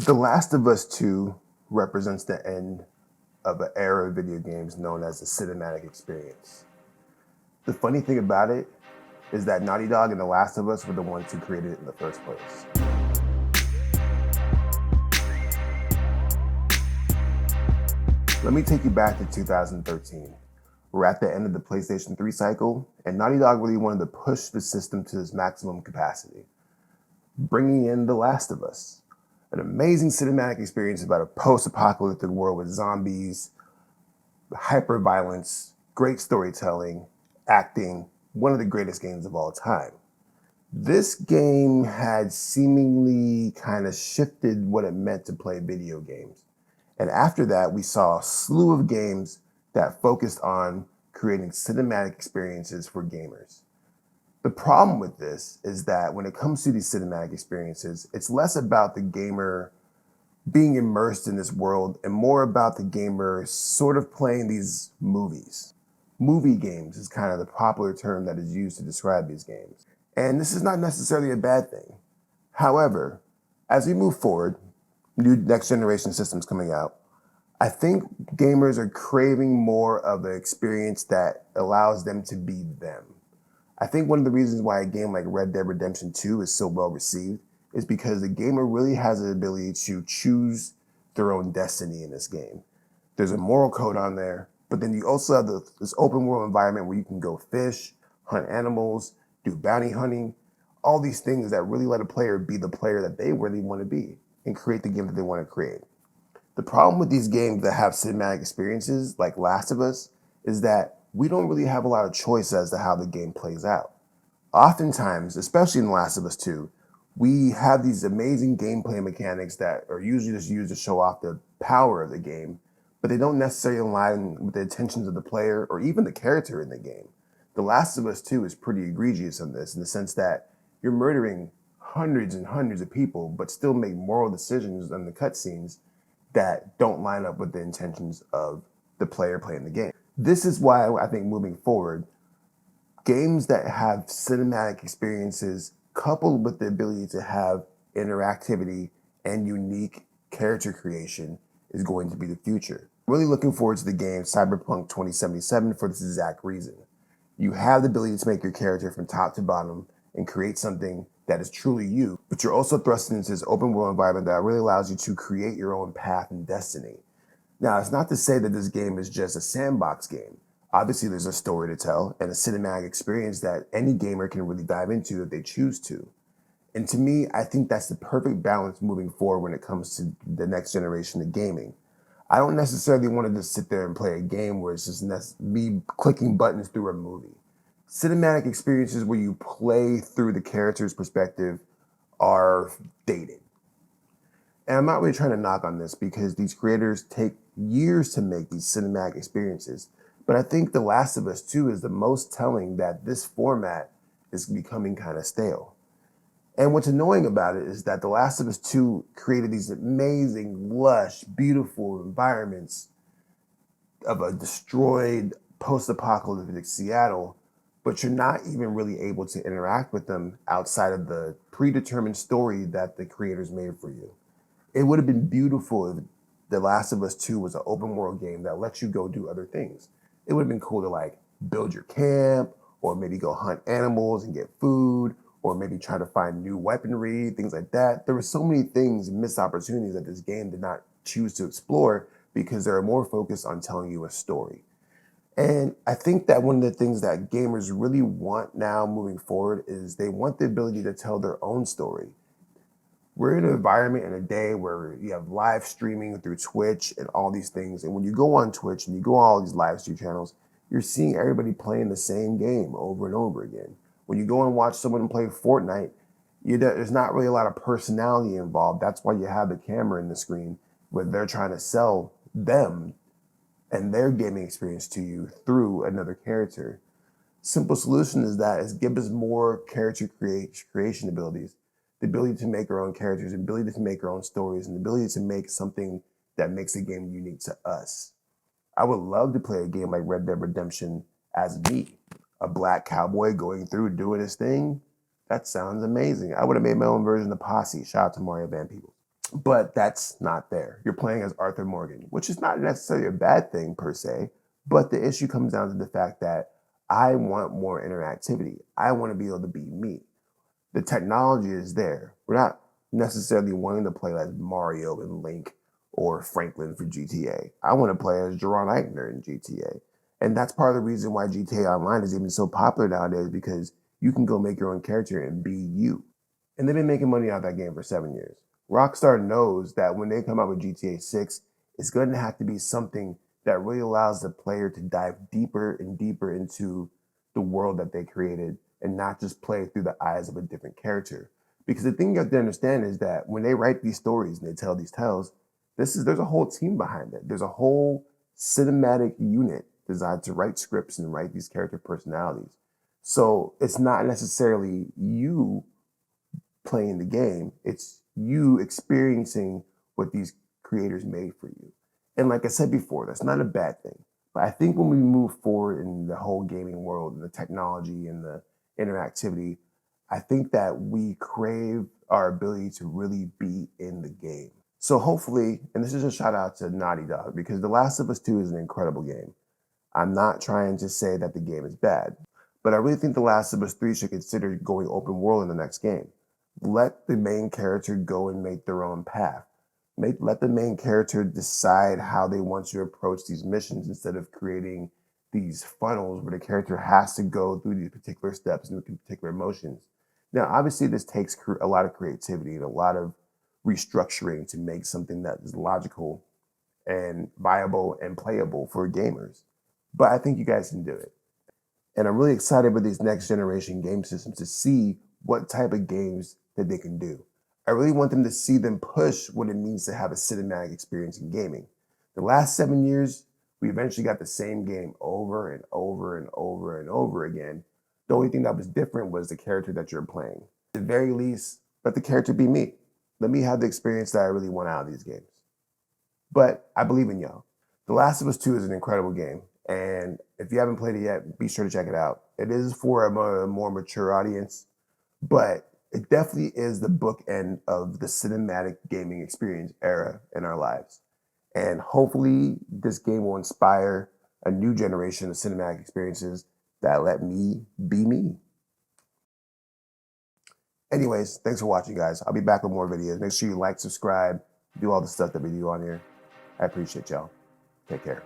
The Last of Us 2 represents the end of an era of video games known as the cinematic experience. The funny thing about it is that Naughty Dog and The Last of Us were the ones who created it in the first place. Let me take you back to 2013. We're at the end of the PlayStation 3 cycle, and Naughty Dog really wanted to push the system to its maximum capacity, bringing in The Last of Us, an amazing cinematic experience about a post-apocalyptic world with zombies, hyper-violence, great storytelling, acting, one of the greatest games of all time. This game had seemingly kind of shifted what it meant to play video games. And after that, we saw a slew of games that focused on creating cinematic experiences for gamers. The problem with this is that when it comes to these cinematic experiences, it's less about the gamer being immersed in this world and more about the gamer sort of playing these movies. Movie games is kind of the popular term that is used to describe these games. And this is not necessarily a bad thing. However, as we move forward, new next generation systems coming out, I think gamers are craving more of an experience that allows them to be them. I think one of the reasons why a game like Red Dead Redemption 2 is so well received is because the gamer really has the ability to choose their own destiny in this game. There's a moral code on there, but then you also have this open world environment where you can go fish, hunt animals, do bounty hunting, all these things that really let a player be the player that they really want to be and create the game that they want to create. The problem with these games that have cinematic experiences like Last of Us is that we don't really have a lot of choice as to how the game plays out. Oftentimes, especially in The Last of Us 2, we have these amazing gameplay mechanics that are usually just used to show off the power of the game, but they don't necessarily align with the intentions of the player or even the character in the game. The Last of Us 2 is pretty egregious in this, in the sense that you're murdering hundreds and hundreds of people, but still make moral decisions in the cutscenes that don't line up with the intentions of the player playing the game. This is why I think moving forward, games that have cinematic experiences coupled with the ability to have interactivity and unique character creation is going to be the future. I'm really looking forward to the game Cyberpunk 2077 for this exact reason. You have the ability to make your character from top to bottom and create something that is truly you, but you're also thrust into this open world environment that really allows you to create your own path and destiny. Now, it's not to say that this game is just a sandbox game. Obviously, there's a story to tell and a cinematic experience that any gamer can really dive into if they choose to. And to me, I think that's the perfect balance moving forward when it comes to the next generation of gaming. I don't necessarily want to just sit there and play a game where it's just me clicking buttons through a movie. Cinematic experiences where you play through the character's perspective are dated. And I'm not really trying to knock on this because these creators take years to make these cinematic experiences. But I think The Last of Us 2 is the most telling that this format is becoming kind of stale. And what's annoying about it is that The Last of Us 2 created these amazing, lush, beautiful environments of a destroyed post-apocalyptic Seattle, but you're not even really able to interact with them outside of the predetermined story that the creators made for you. It would have been beautiful if The Last of Us 2 was an open world game that lets you go do other things. It would have been cool to like build your camp or maybe go hunt animals and get food or maybe try to find new weaponry, things like that. There were so many things, missed opportunities that this game did not choose to explore because they're more focused on telling you a story. And I think that one of the things that gamers really want now moving forward is they want the ability to tell their own story. We're in an environment and a day where you have live streaming through Twitch and all these things. And when you go on Twitch and you go on all these live stream channels, you're seeing everybody playing the same game over and over again. When you go and watch someone play Fortnite, there's not really a lot of personality involved. That's why you have the camera in the screen where they're trying to sell them and their gaming experience to you through another character. Simple solution is give us more character creation abilities, the ability to make our own characters, the ability to make our own stories, and the ability to make something that makes a game unique to us. I would love to play a game like Red Dead Redemption as me, a black cowboy going through doing his thing. That sounds amazing. I would have made my own version of Posse. Shout out to Mario Van Peebles. But that's not there. You're playing as Arthur Morgan, which is not necessarily a bad thing per se, but the issue comes down to the fact that I want more interactivity. I want to be able to be me. The technology is there. We're not necessarily wanting to play as Mario and Link or Franklin for GTA. I want to play as Jaron Ikner in GTA. And that's part of the reason why GTA Online is even so popular nowadays, because you can go make your own character and be you. And they've been making money out of that game for 7 years. Rockstar knows that when they come out with GTA 6, it's going to have to be something that really allows the player to dive deeper and deeper into the world that they created and not just play through the eyes of a different character. Because the thing you have to understand is that when they write these stories and they tell these tales, there's a whole team behind it. There's a whole cinematic unit designed to write scripts and write these character personalities. So it's not necessarily you playing the game, it's you experiencing what these creators made for you. And like I said before, that's not a bad thing. But I think when we move forward in the whole gaming world and the technology and the interactivity, I think that we crave our ability to really be in the game. So hopefully, and this is a shout out to Naughty Dog, because The Last of Us 2 is an incredible game. I'm not trying to say that the game is bad, but I really think The Last of Us 3 should consider going open world in the next game. Let the main character go and make their own path. Let the main character decide how they want to approach these missions instead of creating these funnels where the character has to go through these particular steps and particular emotions. Now, obviously, this takes a lot of creativity and a lot of restructuring to make something that is logical and viable and playable for gamers. But I think you guys can do it. And I'm really excited with these next generation game systems to see what type of games that they can do. I really want them to see them push what it means to have a cinematic experience in gaming. The last 7 years, we eventually got the same game over and over and over and over again. The only thing that was different was the character that you're playing. At the very least, let the character be me. Let me have the experience that I really want out of these games. But I believe in y'all. The Last of Us 2 is an incredible game. And if you haven't played it yet, be sure to check it out. It is for a more mature audience, but it definitely is the bookend of the cinematic gaming experience era in our lives. And hopefully, this game will inspire a new generation of cinematic experiences that let me be me. Anyways, thanks for watching, guys. I'll be back with more videos. Make sure you like, subscribe, do all the stuff that we do on here. I appreciate y'all. Take care.